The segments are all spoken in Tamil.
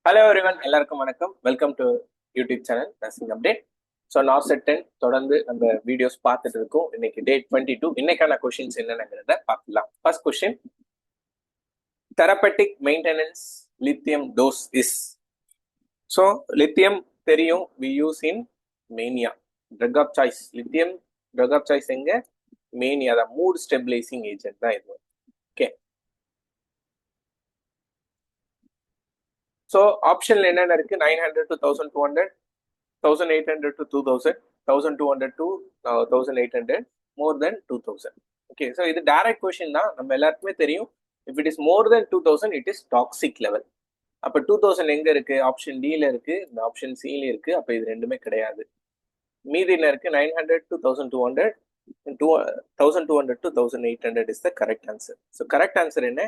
ஹலோ எவ்ரிவன், எல்லாருக்கும் வணக்கம். Welcome to YouTube channel nursing update. So NORCET 10 தொடர்ந்து நம்ம வீடியோஸ் பார்த்துட்டு இருக்கோம். இன்னைக்கு டேட் 22. இன்னைக்கான கொஸ்டின்ஸ் என்னென்னங்கிறத பார்க்கலாம். First question, therapeutic maintenance lithium dose is. So lithium தெரியும், we use in mania, drug of choice. Lithium drug of choice எங்க? மேனியா தான். மூட் ஸ்டெபிலைசிங் ஏஜென்ட் தான் இது. ஓகே, ஸோ ஆப்ஷன்ல என்னென்ன இருக்கு? 900 to 1200, 1800 to 2000, 1200 to 1800, more than 2000. Okay, so இது டைரக்ட் கொஸ்டின் தான், நம்ம எல்லாருக்குமே தெரியும். If it is more then 2000 it is toxic level. அப்போ 2000 எங்க இருக்கு? ஆப்ஷன் டில இருக்கு, இந்த ஆப்ஷன் சில இருக்கு. அப்போ இது ரெண்டுமே கிடையாது. மீதி என்ன இருக்கு? 900 to 1200, 1200 to 1800 is the correct answer. So correct answer என்ன?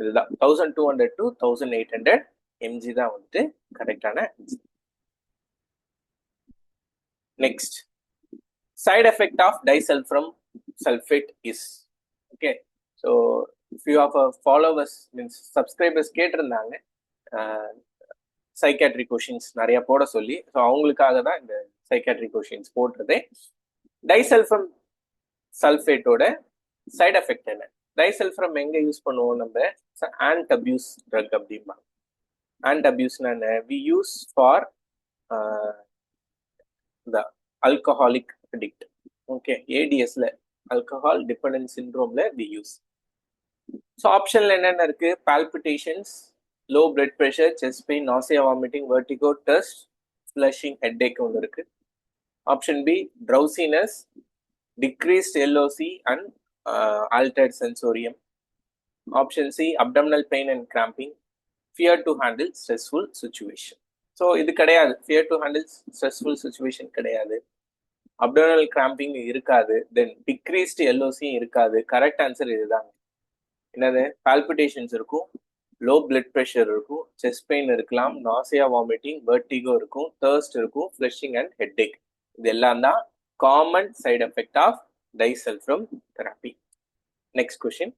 இதுதான், 1200 to 1800 mg தான் வந்துட்டு கரெக்டான answer. Next, side effect of disulfiram sulfate is. Okay, so few of our followers means subscribers கேட்டிருந்தாங்க சைக்காட்ரி கொஷின்ஸ் நிறைய போட சொல்லி. ஸோ அவங்களுக்காக தான் இந்த சைக்காட்ரி கொஷின்ஸ் போடுறது. டைசல்ஃபரம் சல்ஃபேட்டோட சைட் எஃபெக்ட் என்ன? டைசல்ஃபரம் எங்க யூஸ் பண்ணுவோம் நம்ம? ஆன்ட் அபியூஸ் ட்ரக் அப்படிமா. ஆன்ட் அபியூஸ்னா என்ன? We use for the alcoholic addict. Okay, ADS ல alcohol dependent syndrome ல we use. So optionல என்னென்ன இருக்கு? Palpitations, low blood pressure, chest pain, nausea, vomiting, vertigo, thirst, flushing, headache ஒன்று இருக்கு. Option B, drowsiness, decreased LOC and altered sensorium. Option C, abdominal pain and cramping, fear to handle stressful situation. So இது கிடையாது, fear to handle stressful situation கிடையாது, அப்டோமினல் கிராம்பிங் இருக்காது, தென் டிக்ரீஸ்டு எல்ஓசியும் இருக்காது. கரெக்ட் ஆன்சர் இதுதாங்க. என்னது? பால்பிட்டேஷன்ஸ் இருக்கும், லோ பிளட் ப்ரெஷர் இருக்கும், செஸ்ட் பெயின் இருக்கலாம், நாசியா, வாமிட்டிங், வெர்டிகோ இருக்கும், தர்ஸ்ட் இருக்கும், ஃப்ளஷிங் அண்ட் ஹெட்டேக். இது எல்லாம் தான் common side effect of disulfiram therapy. Next question,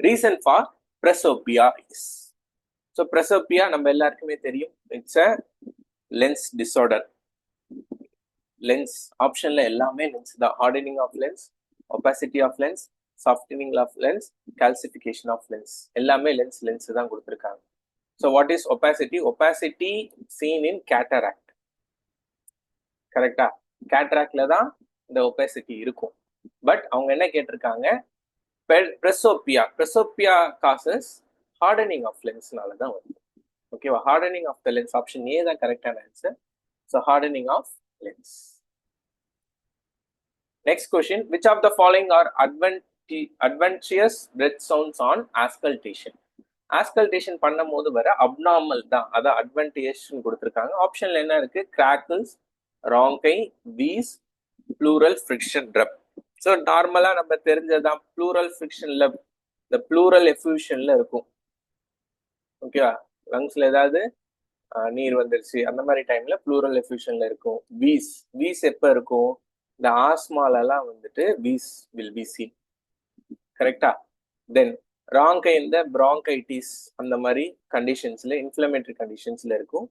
reason for presbyopia is. So presbyopia நம்ம எல்லாருக்குமே தெரியும், it's a lens disorder. Lens ஆப்ஷன்ல எல்லாமே லென்ஸ் தான். Hardening of lens, opacity of lens, softening of lens, calcification of lens, எல்லாமே லென்ஸ் தான் கொடுத்துருக்காங்க. So what is opacity? Opacity scene in cataract. கரெக்டா? கேட்டராக்ட்ல தான் இந்த ஒபாசிட்டி இருக்கும். பட் அவங்க என்ன கேட்டிருக்காங்க? பிரசோபியா காசஸ் ஹார்டனிங் ஆஃப் லென்ஸ்னால தான் வருது. ஓகேவா? Hardening of the lens, option A தான் கரெக்டான answer. So hardening of lens. Next question, which of the following are adventurous breath sounds on auscultation? Auscultation பண்ணும் போது வர அப்நார்மல் தான், அதான் அட்வென்டேஜ் கொடுத்துருக்காங்க. ஆப்ஷன்ல என்ன இருக்கு? கிராக்கிள்ஸ், ராங்கை, வீஸ், ப்ளூரல் ஃப்ரிக்ஷன் ட்ரப். ஸோ நார்மலா நம்ம தெரிஞ்சதான், ப்ளூரல் ஃப்ரிக்ஷன்ல இந்த ப்ளூரல் எஃப்யூஷன்ல இருக்கும். ஓகேவா? லங்ஸ்ல ஏதாவது நீர் வந்துருச்சு அந்த மாதிரி டைம்ல ப்ளூரல் எஃப்யூஷன்ல இருக்கும். வீஸ் எப்ப இருக்கும்? இந்த ஆஸ்மாலெல்லாம் வந்துட்டு வீஸ் வில் பி சீன். கரெக்டா? தென் ராங்கை இந்த பிராங்கைட்டிஸ் அந்த மாதிரி கண்டிஷன்ஸ்ல, இன்ஃப்ளமேட்டரி கண்டிஷன்ஸ்ல இருக்கும்.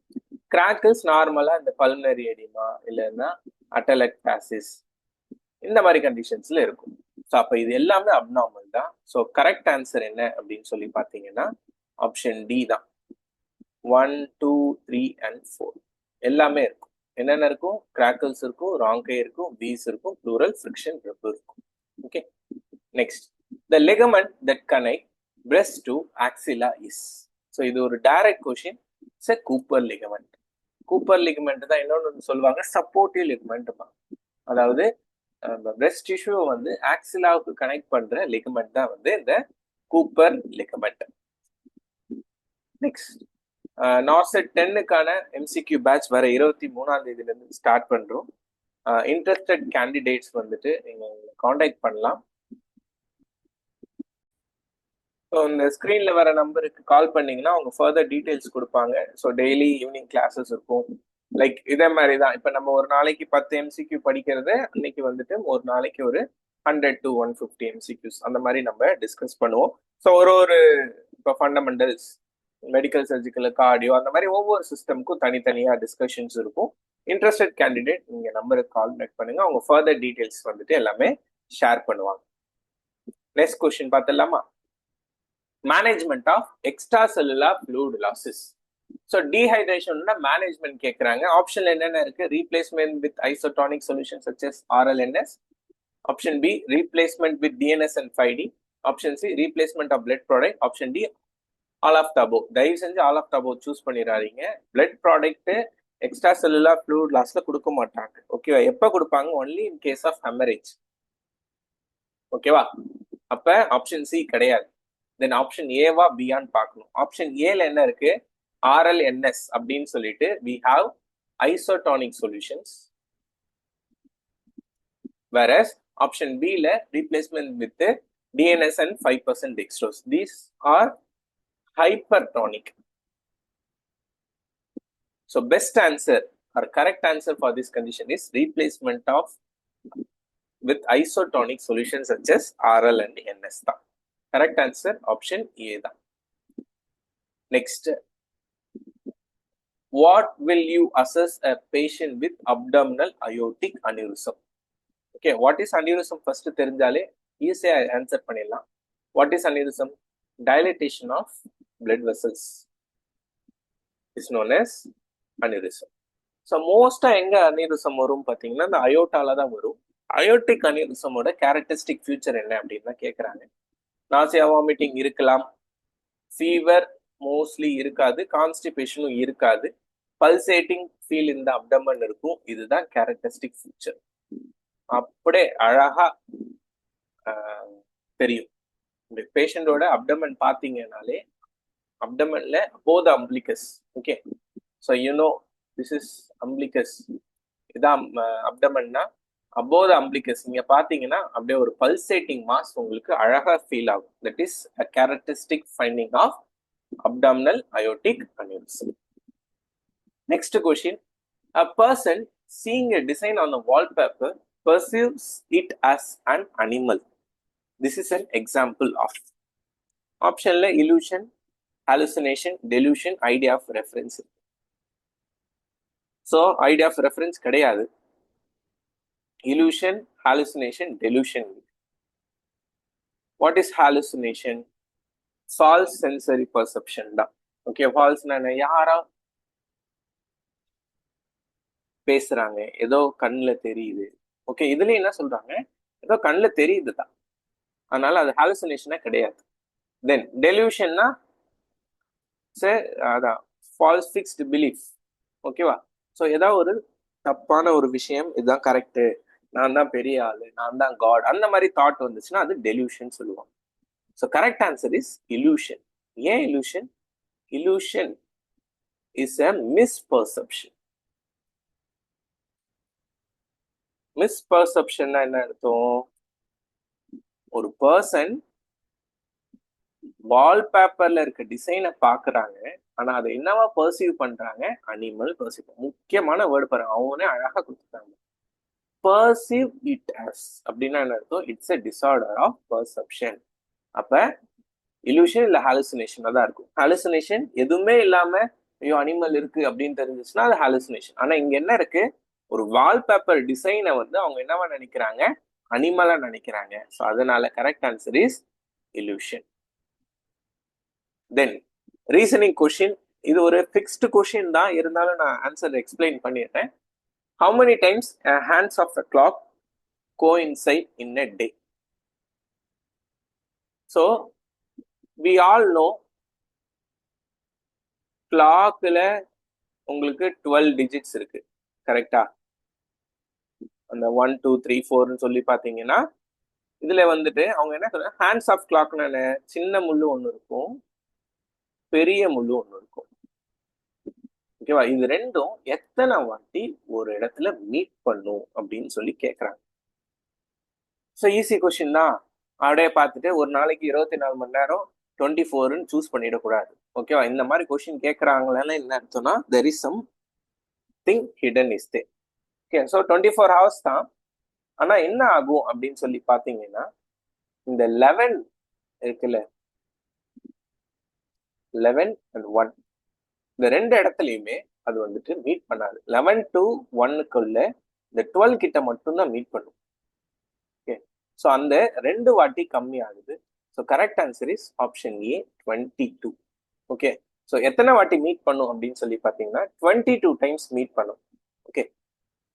கிராக்கிள்ஸ் நார்மலா இந்த பல்மனரி எடிமா இல்லைன்னா அட்டலக்டாசிஸ் இந்த மாதிரி கண்டிஷன்ஸ்ல இருக்கும். ஸோ அப்போ இது எல்லாமே அப்நார்மல் தான். ஸோ கரெக்ட் ஆன்சர் என்ன அப்படின்னு சொல்லி பார்த்தீங்கன்னா ஆப்ஷன் டி தான். 1, 2, 3 and 4 எல்லாமே இருக்கும். என்னென்ன இருக்கும்? கிராக்கிள்ஸ் இருக்கும், ராங்கை இருக்கும், வீஸ் இருக்கும், ப்ளூரல் ஃப்ரிக்ஷன் ட்ரப் இருக்கும். Okay, next, the ligament that connect breast to axilla is. So இது ஒரு direct question. It's a Cooper ligament. Cooper ligament தான் இன்னொன்று சொல்லுவாங்க சப்போர்ட்டிவ் லிகமெண்ட். அதாவது பிரஸ்ட் டிஷ்யூ வந்து ஆக்சிலாவுக்கு கனெக்ட் பண்ற லிகமெண்ட் தான் வந்து இந்த கூப்பர் லிகமெண்ட். நெக்ஸ்ட், நார்செட் 10க்கான எம்சிக்யூ பேட்ச் வர 23ஆம் தேதியில இருந்து ஸ்டார்ட் பண்றோம். இன்ட்ரெஸ்டட் கேண்டிடேட்ஸ் வந்துட்டு நீங்க காண்டாக்ட் பண்ணலாம். ஸோ இந்த ஸ்க்ரீன்ல வர நம்பருக்கு கால் பண்ணீங்கன்னா அவங்க ஃபர்தர் டீட்டெயில்ஸ் கொடுப்பாங்க. ஸோ டெய்லி ஈவினிங் கிளாஸஸ் இருக்கும். லைக் இதே மாதிரி தான். இப்போ நம்ம ஒரு நாளைக்கு 10 எம்சிக்யூ படிக்கிறது, அன்னைக்கு வந்துட்டு ஒரு நாளைக்கு ஒரு 100 to 150 எம்சிக்யூஸ் அந்த மாதிரி நம்ம டிஸ்கஸ் பண்ணுவோம். ஸோ ஒரு இப்போ ஃபண்டமெண்டல்ஸ், மெடிக்கல், சர்ஜிக்கல், கார்டியோ அந்த மாதிரி ஒவ்வொரு சிஸ்டம்க்கும் தனித்தனியாக டிஸ்கஷன்ஸ் இருக்கும். இன்ட்ரெஸ்டட் கேண்டிடேட் நீங்க நம்பருக்கு கான்டாக்ட் பண்ணுங்க, அவங்க ஃபர்தர் டீடைல்ஸ் வந்துட்டு எல்லாமே ஷேர் பண்ணுவாங்க. நெக்ஸ்ட் கொஸ்டின் பார்த்துடலாமா? Management of extra cellular fluid losses. So டீஹைட்ரேஷன்னா மேனேஜ்மெண்ட் கேட்குறாங்க. ஆப்ஷன் என்னென்ன இருக்கு? Replacement with isotonic solution such as RLNS. Option B replacement with DNS and 5D. Option C replacement of blood product. Option D all of the above. தயவு செஞ்சு all of the above choose பண்ணிடாதீங்க. Blood product extra cellular fluid லாஸ்ல கொடுக்க மாட்டாங்க. ஓகேவா? எப்போ கொடுப்பாங்க? Only in case of haemorrhage. ஓகேவா? அப்ப ஆப்ஷன் சி கிடையாது. தென் ஆப்ஷன் ஏவா பியான்னு பார்க்கணும். ஆப்ஷன் ஏல என்ன இருக்கு? RLNS அப்படின்னு சொல்லிட்டு we have isotonic solutions, whereas option B ல replacement with DNS and 5% dextrose. These are hypertonic. So best answer or correct answer for this condition is replacement of with isotonic solutions such as RL and NS தான். Correct answer option A தான். Next, what will you assess a patient with abdominal aortic aneurysm? Okay, what is aneurysm? First தெரிஞ்சாலே ஈஸியா ஆன்சர் பண்ணிடலாம். What is aneurysm? Dilatation of blood vessels is known as aneurysm. So மோஸ்டா எங்க அனியூரிசம் வரும் பார்த்தீங்கன்னா இந்த அயோட்டால தான் வரும். அயோட்டிக் அனியூரிசமோட கேரக்டரிஸ்டிக் ஃபியூச்சர் என்ன அப்படின்னு தான் கேட்குறாங்க. நாசியா, வாமிட்டிங் இருக்கலாம், ஃபீவர் மோஸ்ட்லி இருக்காது, கான்ஸ்டிபேஷனும் இருக்காது, பல்சேட்டிங் ஃபீல் இந்த அப்டமன் இருக்கும். இதுதான் கேரக்டரிஸ்டிக் ஃபியூச்சர். அப்படியே அழகா தெரியும். இந்த பேஷண்டோட அப்டமன் பார்த்தீங்கன்னாலே அப்டமன்ல போத umbilicus. Okay, so you know this is umbilicus. இதான் அப்டமன்னா அபோத அம்பிளிகஸ். நீங்க பாத்தீங்கன்னா அப்படியே ஒரு பல்சேட்டிங் மாஸ் உங்களுக்கு அழகா ஃபீல் ஆகும். That is a characteristic finding of abdominal aortic aneurysm. Next question, a person seeing a design on the wallpaper perceives it as an animal. This is an example of. Option la illusion, hallucination, delusion, idea of reference. So idea of reference கிடையாது. Illusion, hallucination, delusion. What is hallucination? False sensory perception தான். ஓகே, ஃபால்ஸ்னா யாரா பேசுறாங்க, ஏதோ கண்ணில் தெரியுது. ஓகே, இதுல என்ன சொல்றாங்க? ஏதோ கண்ணில் தெரியுது தான், அதனால அது ஹாலுசினேஷனா கிடையாது. தென் டெலியூஷன்னா அதான் ஃபால்ஸ் ஃபிக்ஸ்டு பிலீஃப். ஓகேவா? ஸோ ஏதாவது ஒரு தப்பான ஒரு விஷயம், இதுதான் கரெக்டு, நான் தான் பெரிய ஆளு, நான் தான் காட், அந்த மாதிரி தாட் வந்துச்சுன்னா அது டெலியூஷன் சொல்லுவாங்க. So correct answer is illusion. ஏன் illusion? Illusion is a misperception. Misperception என்ன அர்த்தம்? ஒரு பர்சன் வால்பேப்பர்ல இருக்க டிசைனை பாக்குறாங்க, ஆனா அதை என்னவா பர்சீவ் பண்றாங்க? Animal perceive. முக்கியமான வேர்டு பாருங்க, அவனே அழகா கொடுத்துட்டாங்க. பர்சீவ் இட் அஸ் அப்படின்னா என்ன அர்த்தம்? It's a disorder of perception. அப்ப இல்யூஷன் இல்ல ஹாலுசினேஷன் தான் இருக்கும். ஹாலுசினேஷன் எதுவுமே இல்லாம ஐயோ அனிமல் இருக்கு அப்படின்னு தெரிஞ்சிச்சுன்னா அது ஹாலுசினேஷன். ஆனா இங்க என்ன இருக்கு? ஒரு வால்பேப்பர் டிசைனை வந்து அவங்க என்னவா நினைக்கிறாங்க? அனிமலா நினைக்கிறாங்க. ஸோ அதனால correct answer is illusion. Then reasoning question. இது ஒரு ஃபிக்ஸ்டு கொஸ்டின் தான், இருந்தாலும் நான் ஆன்சர் எக்ஸ்பிளைன் பண்ணிடுறேன். How many times hands of the clock coincide in a day? So we all know clockல உங்களுக்கு 12 digits இருக்கு, கரெக்டா? அந்த 1 2 3 4 சொல்லி பாத்தீங்கன்னா இதுல வந்துட்டு அவங்க என்ன சொல்றாங்க? ஹேண்ட்ஸ் ஆஃப் கிளாக்னு சின்ன முள்ளு ஒண்ணு இருக்கும், பெரிய முள்ளு ஒண்ணு இருக்கும். ஓகேவா? இது ரெண்டும் எத்தனை வாட்டி ஒரு இடத்துல மீட் பண்ணும் அப்படின்னு சொல்லி கேட்கறாங்க. ஸோ ஈஸி கொஸ்டின் தான். அப்படியே பார்த்துட்டு ஒரு நாளைக்கு 24 மணி நேரம் 24ன்னு சூஸ் பண்ணிடக்கூடாது. ஓகேவா? இந்த மாதிரி கொஸ்டின் கேட்கறாங்களா என்ன அர்த்தம்னா there is something hidden is there. Okay, so 24 hours தான். ஆனா என்ன ஆகும் அப்படின்னு சொல்லி பாத்தீங்கன்னா இந்த 11 இருக்குல்ல, 11 and 1 இந்த ரெண்டு இடத்துலையுமே அது வந்துட்டு மீட் பண்ணாது. 11 to 1க்குள்ள இந்த 12 கிட்ட மட்டும்தான் மீட் பண்ணும். ஓகே, ஸோ அந்த ரெண்டு வாட்டி கம்மி ஆகுது. So correct answer is option A 22. Okay, so எத்தனை வாட்டி மீட் பண்ணும் அப்படின்னு சொல்லி பார்த்தீங்கன்னா 22 டைம்ஸ் மீட் பண்ணும். ஓகே,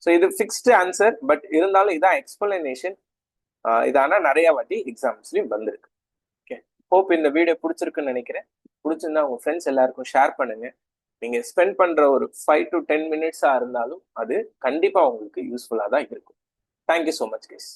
ஸோ இது ஃபிக்ஸ்டு ஆன்சர், பட் இருந்தாலும் இதான் எக்ஸ்பிளனேஷன். இது ஆனால் நிறைய வாட்டி எக்ஸாம்ஸ்லையும் வந்திருக்கு. ஓகே, ஹோப் இந்த வீடியோ பிடிச்சிருக்குன்னு நினைக்கிறேன். பிடிச்சிருந்தா உங்க ஃப்ரெண்ட்ஸ் எல்லாருக்கும் ஷேர் பண்ணுங்க. நீங்க ஸ்பெண்ட் பண்ற ஒரு 5 to 10 மினிட்ஸா இருந்தாலும் அது கண்டிப்பா உங்களுக்கு யூஸ்ஃபுல்லா தான் இருக்கும். Thank you so much guys.